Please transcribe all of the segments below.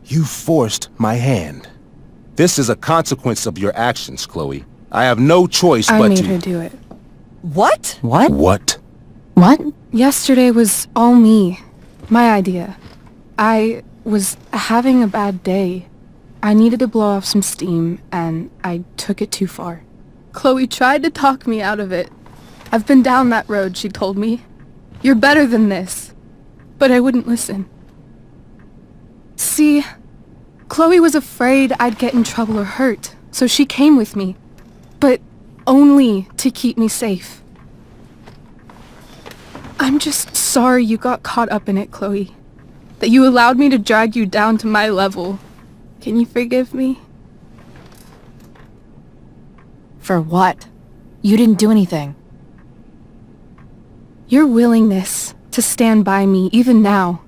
You forced my hand. This is a consequence of your actions, Chloe. I have no choice but to— I made her do it. What? What? What? What? Yesterday was all me. My idea. I was having a bad day. I needed to blow off some steam, and I took it too far. Chloe tried to talk me out of it. I've been down that road, she told me. You're better than this. But I wouldn't listen. See, Chloe was afraid I'd get in trouble or hurt, so she came with me. But only to keep me safe. I'm just sorry you got caught up in it, Chloe. That you allowed me to drag you down to my level. Can you forgive me? For what? You didn't do anything. Your willingness to stand by me, even now,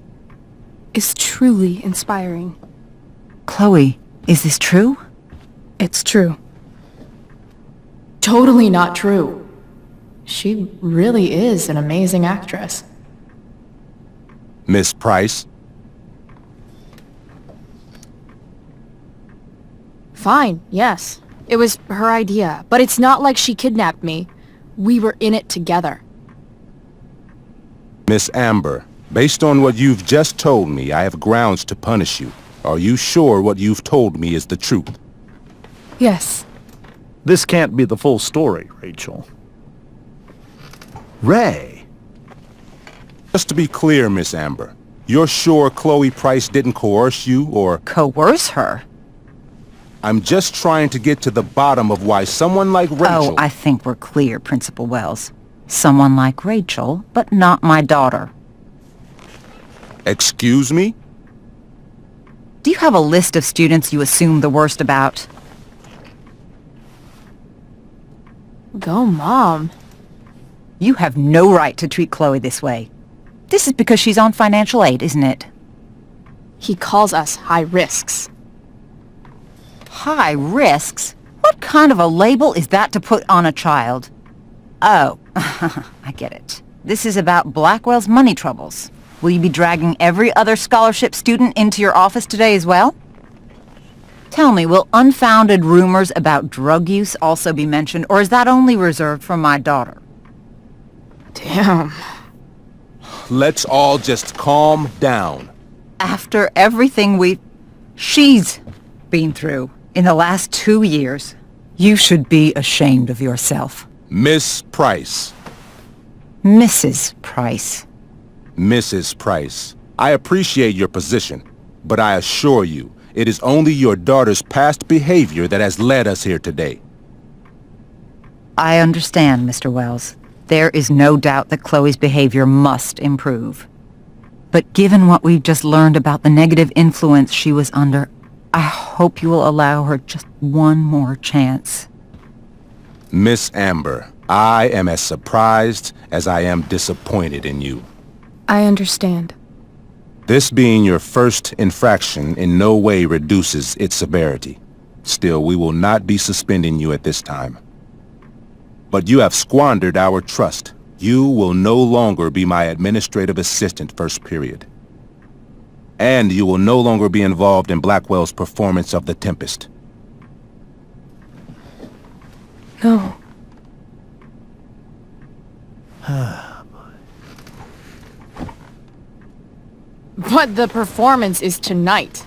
is truly inspiring. Chloe, is this true? It's true. Totally not true. She really is an amazing actress. Miss Price? Fine, yes. It was her idea, but it's not like she kidnapped me. We were in it together. Miss Amber, based on what you've just told me, I have grounds to punish you. Are you sure what you've told me is the truth? Yes. This can't be the full story, Rachel. Ray. Just to be clear, Miss Amber, you're sure Chloe Price didn't coerce you or— Coerce her? I'm just trying to get to the bottom of why someone like Rachel— Oh, I think we're clear, Principal Wells. Someone like Rachel, but not my daughter. Excuse me? Do you have a list of students you assume the worst about? Go, Mom. You have no right to treat Chloe this way. This is because she's on financial aid, isn't it? He calls us high risks. High risks? What kind of a label is that to put on a child? Oh, I get it. This is about Blackwell's money troubles. Will you be dragging every other scholarship student into your office today as well? Tell me, will unfounded rumors about drug use also be mentioned, or is that only reserved for my daughter? Damn. Let's all just calm down. After everything she's been through in the last 2 years, you should be ashamed of yourself. Miss Price. Mrs. Price. Mrs. Price, I appreciate your position, but I assure you, it is only your daughter's past behavior that has led us here today. I understand, Mr. Wells. There is no doubt that Chloe's behavior must improve. But given what we've just learned about the negative influence she was under, I hope you will allow her just one more chance. Miss Amber, I am as surprised as I am disappointed in you. I understand. This being your first infraction in no way reduces its severity. Still, we will not be suspending you at this time. But you have squandered our trust. You will no longer be my administrative assistant first period. And you will no longer be involved in Blackwell's performance of The Tempest. No. But the performance is tonight.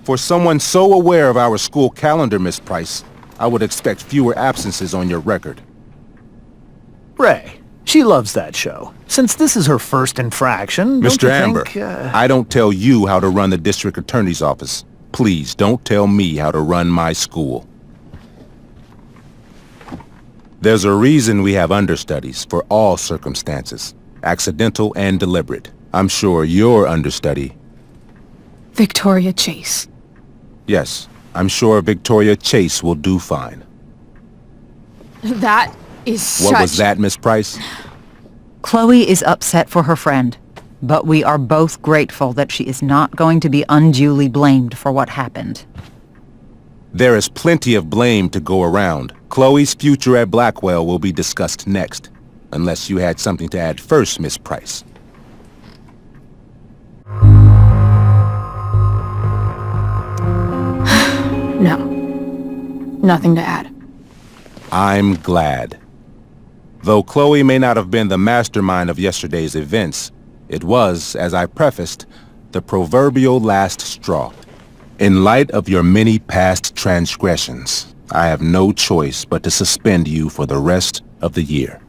For someone so aware of our school calendar, Miss Price, I would expect fewer absences on your record. Ray, she loves that show. Since this is her first infraction, don't Mr. you Amber, think, I don't tell you how to run the district attorney's office. Please don't tell me how to run my school. There's a reason we have understudies for all circumstances, accidental and deliberate. I'm sure your understudy— Victoria Chase. Yes, I'm sure Victoria Chase will do fine. That is What was that, Miss Price? Chloe is upset for her friend, but we are both grateful that she is not going to be unduly blamed for what happened. There is plenty of blame to go around. Chloe's future at Blackwell will be discussed next, unless you had something to add first, Miss Price. Nothing to add. I'm glad. Though Chloe may not have been the mastermind of yesterday's events, it was, as I prefaced, the proverbial last straw. In light of your many past transgressions, I have no choice but to suspend you for the rest of the year.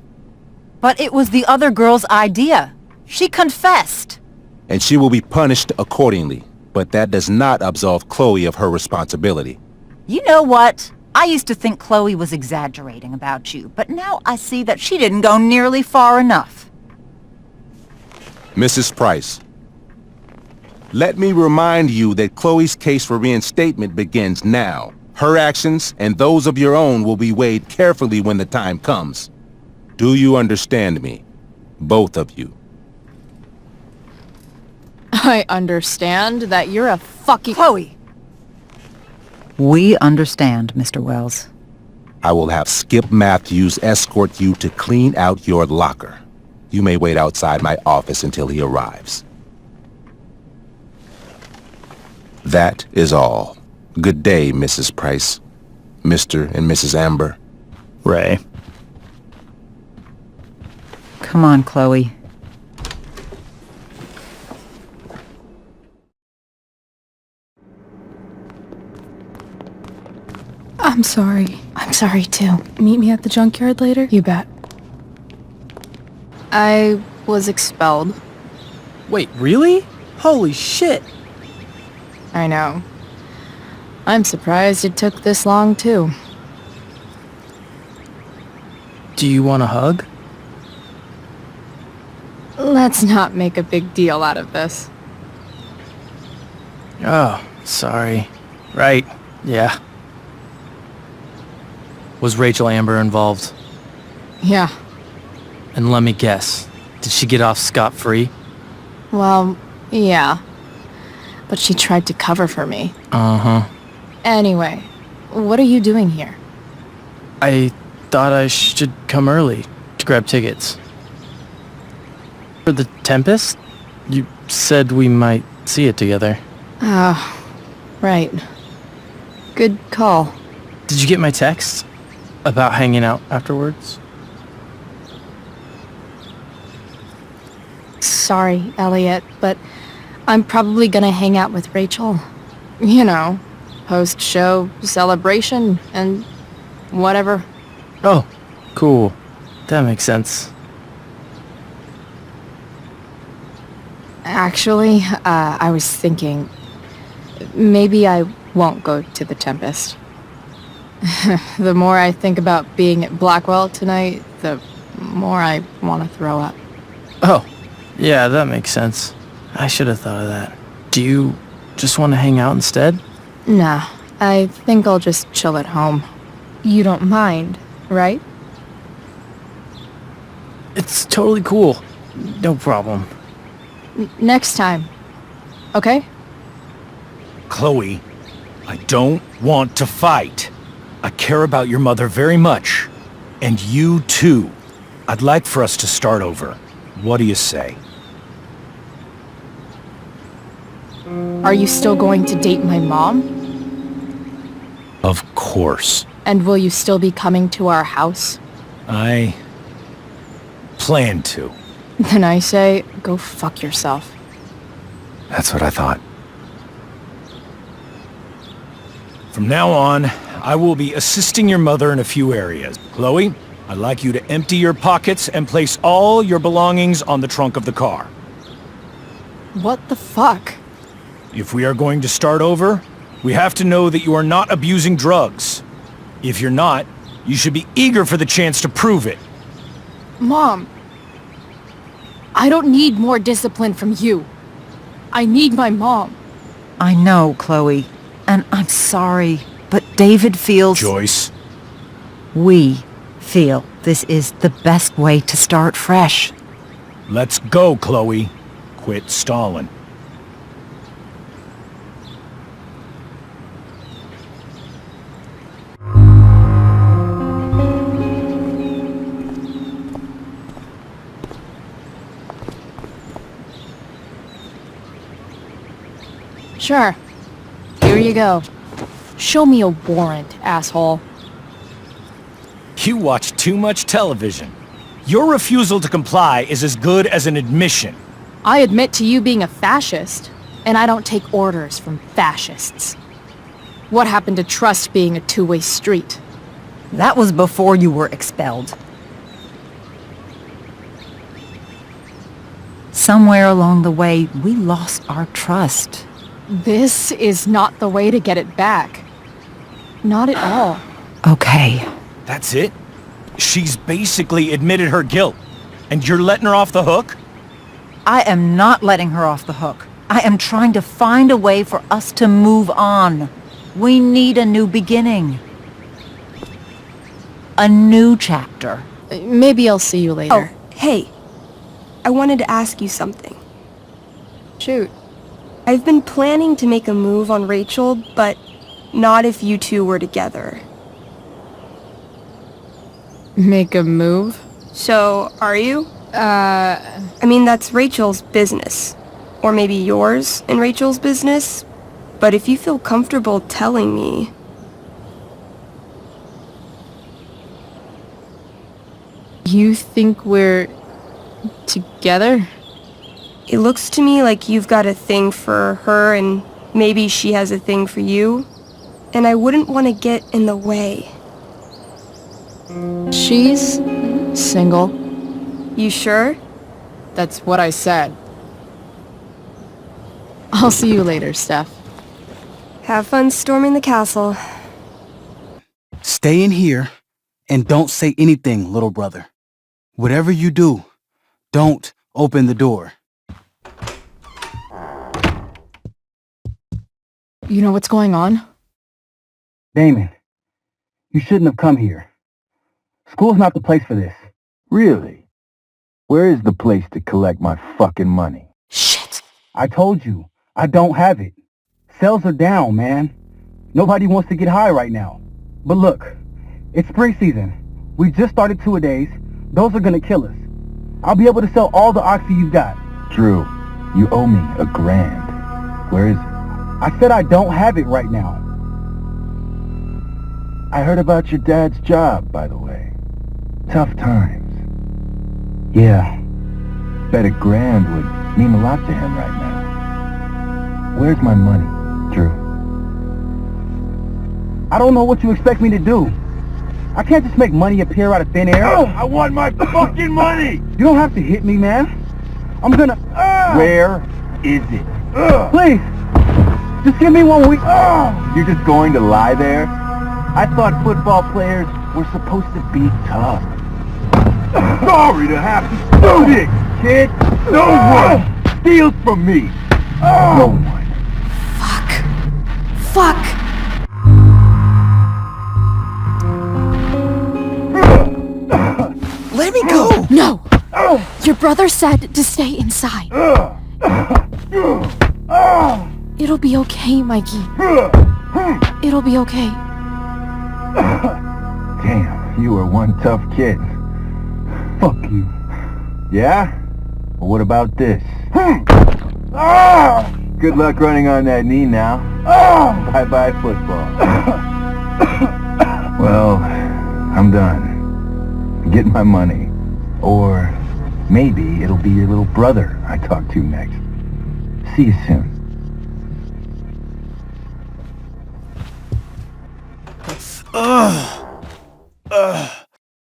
But it was the other girl's idea. She confessed. And she will be punished accordingly, but that does not absolve Chloe of her responsibility. You know what? I used to think Chloe was exaggerating about you, but now I see that she didn't go nearly far enough. Mrs. Price, let me remind you that Chloe's case for reinstatement begins now. Her actions and those of your own will be weighed carefully when the time comes. Do you understand me? Both of you. I understand that you're a fucking... Chloe! We understand, Mr. Wells. I will have Skip Matthews escort you to clean out your locker. You may wait outside my office until he arrives. That is all. Good day, Mrs. Price. Mr. and Mrs. Amber. Ray. Come on, Chloe. I'm sorry. I'm sorry too. Meet me at the junkyard later? You bet. I was expelled. Wait, really? Holy shit! I know. I'm surprised it took this long too. Do you want a hug? Let's not make a big deal out of this. Oh, sorry. Right, yeah. Was Rachel Amber involved? Yeah. And let me guess, did she get off scot-free? Well, yeah. But she tried to cover for me. Uh-huh. Anyway, what are you doing here? I thought I should come early to grab tickets. For the Tempest? You said we might see it together. Oh, right. Good call. Did you get my text? About hanging out afterwards? Sorry, Elliot, but I'm probably gonna hang out with Rachel. You know, post-show celebration and whatever. Oh, cool. That makes sense. Actually, I was thinking, maybe I won't go to the Tempest. The more I think about being at Blackwell tonight, the more I want to throw up. Oh, yeah, that makes sense. I should have thought of that. Do you just want to hang out instead? Nah, I think I'll just chill at home. You don't mind, right? It's totally cool. No problem. Next time. Okay? Chloe, I don't want to fight. I care about your mother very much. And you too. I'd like for us to start over. What do you say? Are you still going to date my mom? Of course. And will you still be coming to our house? I plan to. Then I say, go fuck yourself. That's what I thought. From now on, I will be assisting your mother in a few areas. Chloe, I'd like you to empty your pockets and place all your belongings on the trunk of the car. What the fuck? If we are going to start over, we have to know that you are not abusing drugs. If you're not, you should be eager for the chance to prove it. Mom, I don't need more discipline from you. I need my mom. I know, Chloe, and I'm sorry, but David feels... Joyce. We feel this is the best way to start fresh. Let's go, Chloe. Quit stalling. Sure. Here you go. Show me a warrant, asshole. You watch too much television. Your refusal to comply is as good as an admission. I admit to you being a fascist, and I don't take orders from fascists. What happened to trust being a two-way street? That was before you were expelled. Somewhere along the way, we lost our trust. This is not the way to get it back. Not at all. Okay. That's it? She's basically admitted her guilt, and you're letting her off the hook? I am not letting her off the hook. I am trying to find a way for us to move on. We need a new beginning. A new chapter. Maybe I'll see you later. Oh, hey. I wanted to ask you something. Shoot. I've been planning to make a move on Rachel, but not if you two were together. Make a move? So, are you? I mean, that's Rachel's business. Or maybe yours and Rachel's business. But if you feel comfortable telling me... You think we're... together? It looks to me like you've got a thing for her and maybe she has a thing for you. And I wouldn't want to get in the way. She's... single. You sure? That's what I said. I'll see you later, Steph. Have fun storming the castle. Stay in here and don't say anything, little brother. Whatever you do, don't open the door. You know what's going on? Damon, you shouldn't have come here. School's not the place for this. Really? Where is the place to collect my fucking money? Shit! I told you, I don't have it. Sales are down, man. Nobody wants to get high right now. But look, it's spring season. We just started two-a-days. Those are gonna kill us. I'll be able to sell all the oxy you've got. Drew, you owe me $1,000. Where is it? I said I don't have it right now. I heard about your dad's job, by the way. Tough times. Yeah, bet $1,000 would mean a lot to him right now. Where's my money, Drew? I don't know what you expect me to do. I can't just make money appear out of thin air. I want my fucking money! You don't have to hit me, man. I'm gonna... Where is it? Please, just give me 1 week. You're just going to lie there? I thought football players were supposed to be tough. Sorry to have to do this, kid. No one steals from me. No one. Fuck! Let me go! No! Your brother said to stay inside. It'll be okay, Mikey. It'll be okay. Damn, you are one tough kid. Fuck you. Yeah? Well, what about this? Good luck running on that knee now. Bye-bye football. Well, I'm done. Get my money. Or maybe it'll be your little brother I talk to next. See you soon.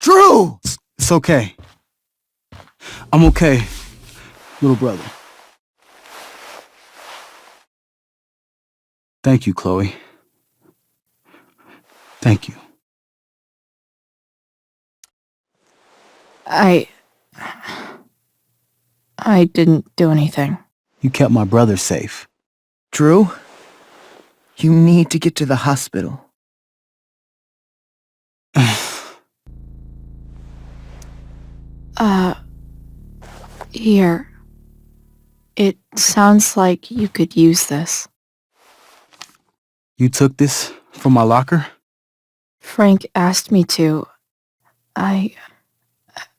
Drew! It's okay. I'm okay, little brother. Thank you, Chloe. Thank you. I didn't do anything. You kept my brother safe. Drew, you need to get to the hospital. Here. It sounds like you could use this. You took this from my locker? Frank asked me to. I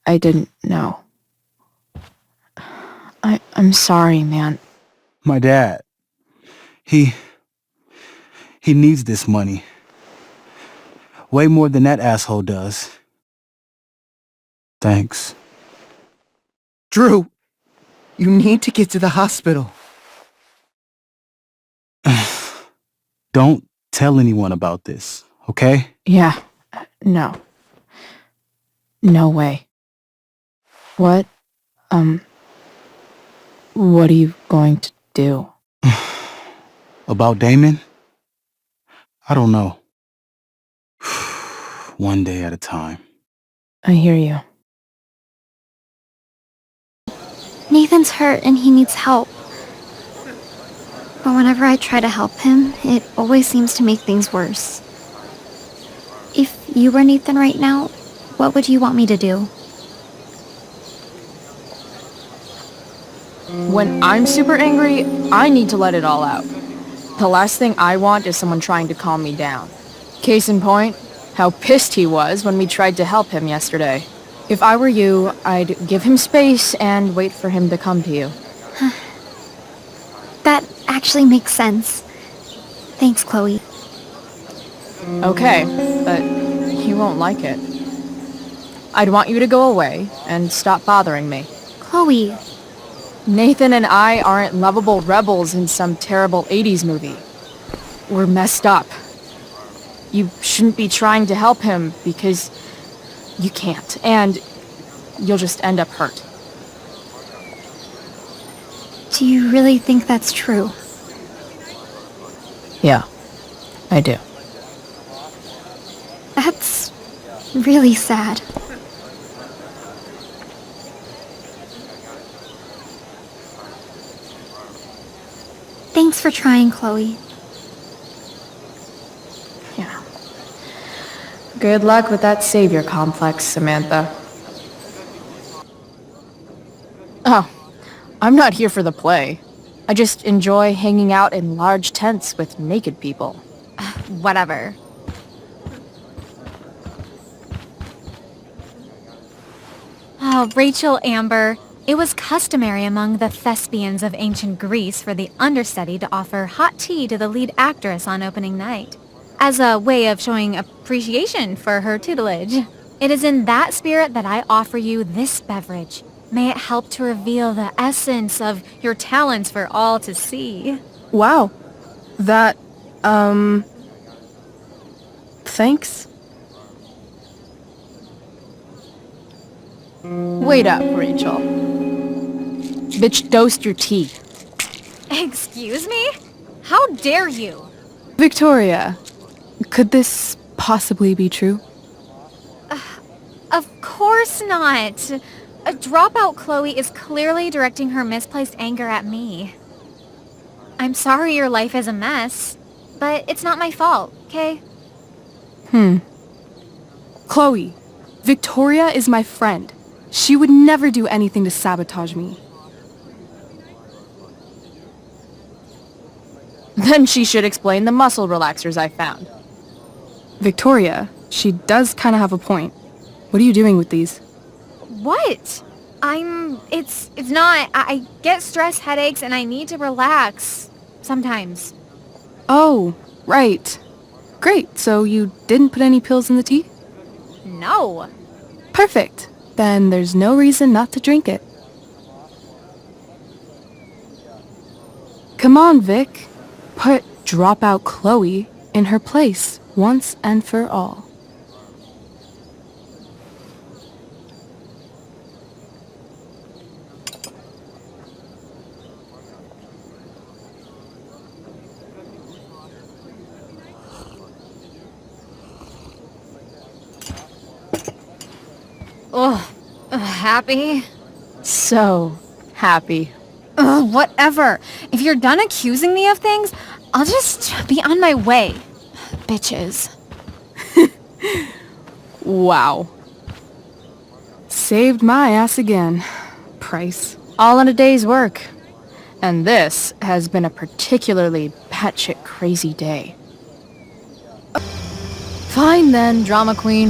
didn't know. I'm sorry, man. My dad. He needs this money. Way more than that asshole does. Thanks. Drew, you need to get to the hospital. Don't tell anyone about this, okay? Yeah. No. No way. What are you going to do? About Damon? I don't know. One day at a time. I hear you. Nathan's hurt and he needs help. But whenever I try to help him, it always seems to make things worse. If you were Nathan right now, what would you want me to do? When I'm super angry, I need to let it all out. The last thing I want is someone trying to calm me down. Case in point, how pissed he was when we tried to help him yesterday. If I were you, I'd give him space and wait for him to come to you. That actually makes sense. Thanks, Chloe. Okay, but he won't like it. I'd want you to go away and stop bothering me. Chloe. Nathan and I aren't lovable rebels in some terrible 80s movie. We're messed up. You shouldn't be trying to help him because you can't, and you'll just end up hurt. Do you really think that's true? Yeah, I do. That's really sad. Thanks for trying, Chloe. Yeah. Good luck with that savior complex, Samantha. Oh, I'm not here for the play. I just enjoy hanging out in large tents with naked people. Whatever. Oh, Rachel, Amber. It was customary among the thespians of ancient Greece for the understudy to offer hot tea to the lead actress on opening night, as a way of showing appreciation for her tutelage. It is in that spirit that I offer you this beverage. May it help to reveal the essence of your talents for all to see. Wow. That, thanks. Wait up, Rachel. Bitch, dosed your tea. Excuse me? How dare you? Victoria, could this possibly be true? Of course not. A dropout Chloe is clearly directing her misplaced anger at me. I'm sorry your life is a mess, but it's not my fault, okay? Chloe, Victoria is my friend. She would never do anything to sabotage me. Then she should explain the muscle relaxers I found. Victoria, she does kind of have a point. What are you doing with these? What? It's not, I get stress headaches and I need to relax. Sometimes. Oh, right. Great, so you didn't put any pills in the tea? No. Perfect. Then there's no reason not to drink it. Come on, Vic. Put dropout Chloe in her place once and for all. Ugh. Happy? So happy. Ugh, whatever. If you're done accusing me of things, I'll just be on my way. Bitches. Wow. Saved my ass again. Price. All in a day's work. And this has been a particularly batshit crazy day. Fine then, drama queen.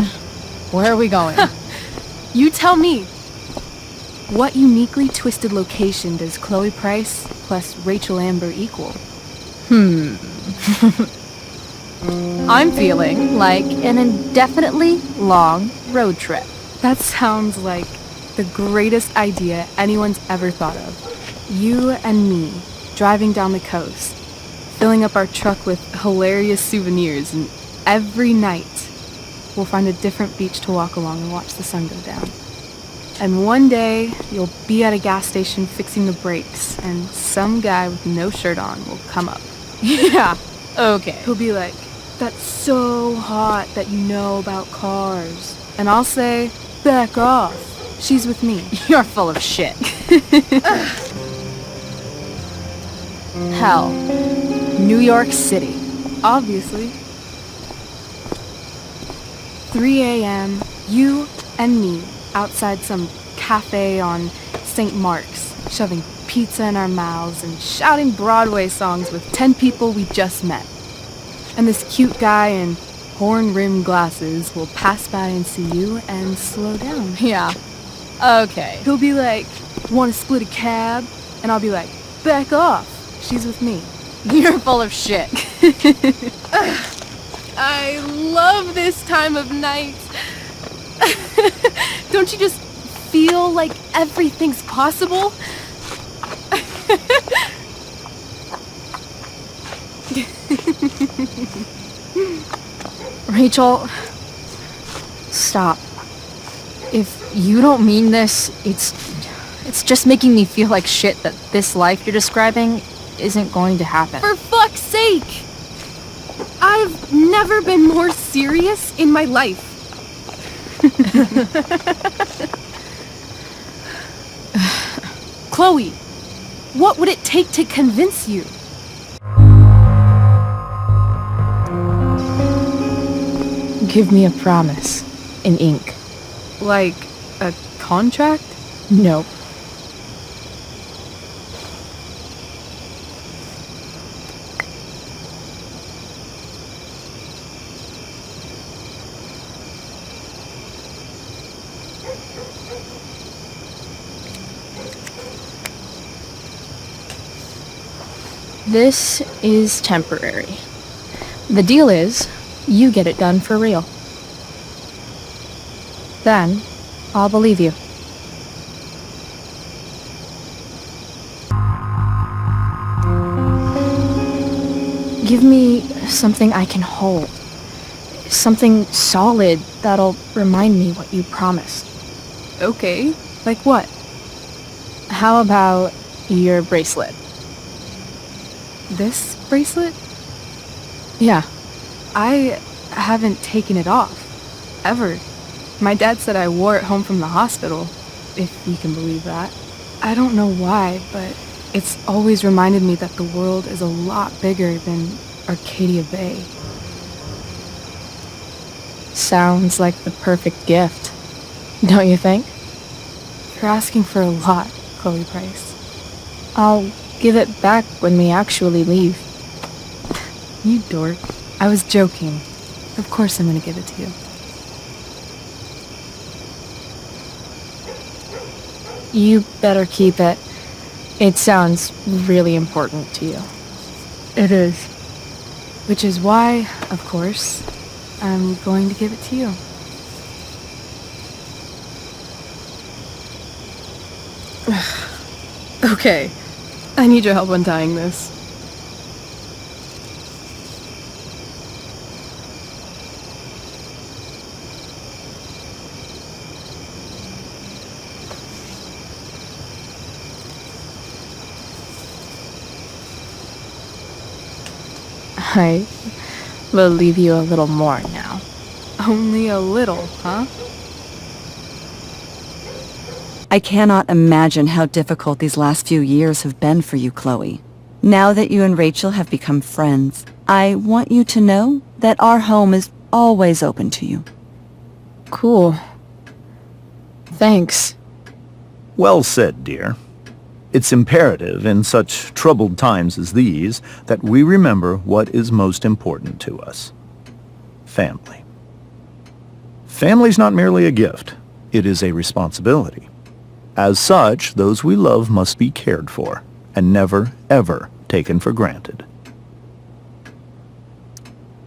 Where are we going? You tell me. What uniquely twisted location does Chloe Price plus Rachel Amber equal? I'm feeling like an indefinitely long road trip. That sounds like the greatest idea anyone's ever thought of. You and me, driving down the coast, filling up our truck with hilarious souvenirs, and every night we'll find a different beach to walk along and watch the sun go down. And one day, you'll be at a gas station fixing the brakes, and some guy with no shirt on will come up. Yeah, okay. He'll be like, "That's so hot that you know about cars." And I'll say, "Back off. She's with me." You're full of shit. Hell. New York City. Obviously. 3 a.m., you and me outside some cafe on St. Mark's, shoving pizza in our mouths and shouting Broadway songs with 10 people we just met. And this cute guy in horn-rimmed glasses will pass by and see you and slow down. Yeah. Okay. He'll be like, "Want to split a cab?" And I'll be like, "Back off. She's with me." You're full of shit. I love this time of night. Don't you just feel like everything's possible? Rachel, stop. If you don't mean this, it's just making me feel like shit that this life you're describing isn't going to happen. For fuck's sake! I've never been more serious in my life. Chloe, what would it take to convince you? Give me a promise in ink. Like a contract? Nope. This is temporary. The deal is, you get it done for real. Then, I'll believe you. Give me something I can hold. Something solid that'll remind me what you promised. Okay, like what? How about your bracelet? This bracelet? Yeah. I haven't taken it off. Ever. My dad said I wore it home from the hospital, if you can believe that. I don't know why, but it's always reminded me that the world is a lot bigger than Arcadia Bay. Sounds like the perfect gift, don't you think? You're asking for a lot, Chloe Price. I'll give it back when we actually leave. You dork. I was joking. Of course I'm gonna give it to you. You better keep it. It sounds really important to you. It is. Which is why, of course, I'm going to give it to you. Okay. I need your help untying this. I will leave you a little more now. Only a little, huh? I cannot imagine how difficult these last few years have been for you, Chloe. Now that you and Rachel have become friends, I want you to know that our home is always open to you. Cool. Thanks. Well said, dear. It's imperative in such troubled times as these that we remember what is most important to us. Family. Family's not merely a gift. It is a responsibility. As such, those we love must be cared for and never, ever taken for granted.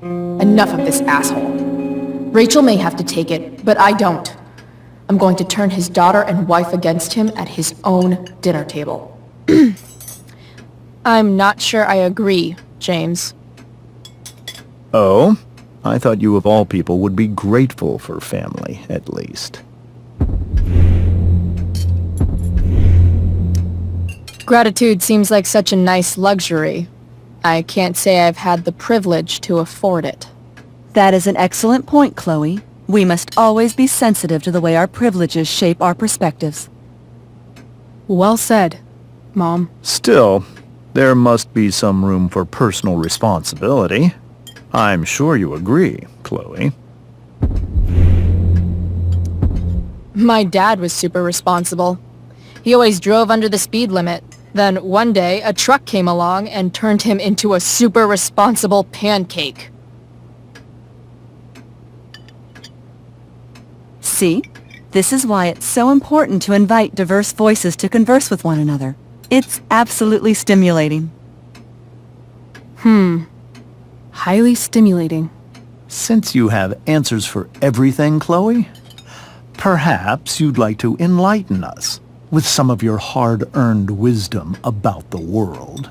Enough of this asshole. Rachel may have to take it, but I don't. I'm going to turn his daughter and wife against him at his own dinner table. I'm not sure I agree, James. Oh? I thought you of all people would be grateful for family, at least. Gratitude seems like such a nice luxury. I can't say I've had the privilege to afford it. That is an excellent point, Chloe. We must always be sensitive to the way our privileges shape our perspectives. Well said, Mom. Still, there must be some room for personal responsibility. I'm sure you agree, Chloe. My dad was super responsible. He always drove under the speed limit. Then one day, a truck came along and turned him into a super responsible pancake. See? This is why it's so important to invite diverse voices to converse with one another. It's absolutely stimulating. Highly stimulating. Since you have answers for everything, Chloe, perhaps you'd like to enlighten us with some of your hard-earned wisdom about the world.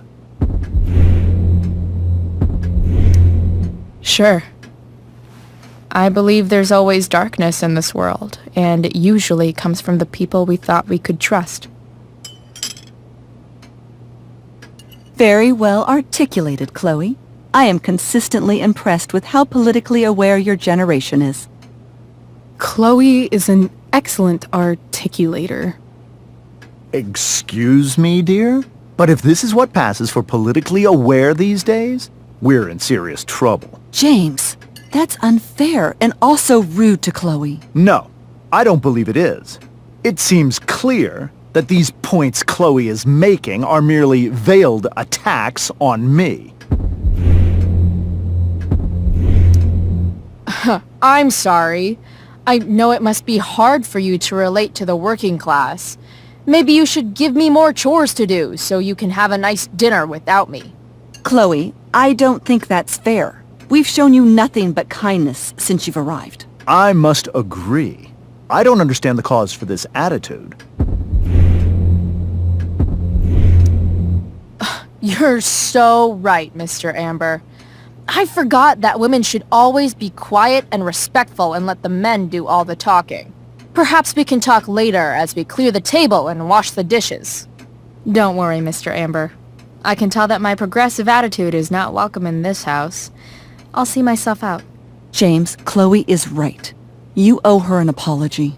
Sure. I believe there's always darkness in this world, and it usually comes from the people we thought we could trust. Very well articulated, Chloe. I am consistently impressed with how politically aware your generation is. Chloe is an excellent articulator. Excuse me, dear? But if this is what passes for politically aware these days, we're in serious trouble. James, that's unfair and also rude to Chloe. No, I don't believe it is. It seems clear that these points Chloe is making are merely veiled attacks on me. I'm sorry. I know it must be hard for you to relate to the working class. Maybe you should give me more chores to do so you can have a nice dinner without me. Chloe, I don't think that's fair. We've shown you nothing but kindness since you've arrived. I must agree. I don't understand the cause for this attitude. You're so right, Mr. Amber. I forgot that women should always be quiet and respectful and let the men do all the talking. Perhaps we can talk later as we clear the table and wash the dishes. Don't worry, Mr. Amber. I can tell that my progressive attitude is not welcome in this house. I'll see myself out. James, Chloe is right. You owe her an apology.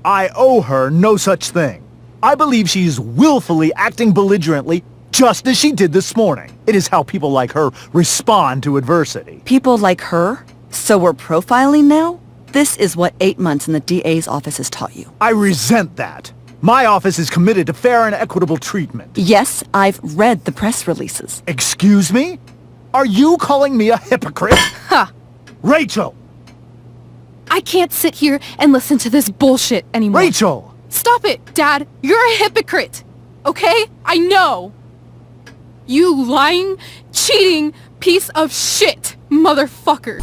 I owe her no such thing. I believe she's willfully acting belligerently just as she did this morning. It is how people like her respond to adversity. People like her? So we're profiling now? This is what 8 months in the DA's office has taught you. I resent that. My office is committed to fair and equitable treatment. Yes, I've read the press releases. Excuse me? Are you calling me a hypocrite? Ha! Rachel! I can't sit here and listen to this bullshit anymore. Rachel! Stop it, Dad! You're a hypocrite! Okay? I know! You lying, cheating piece of shit, motherfucker!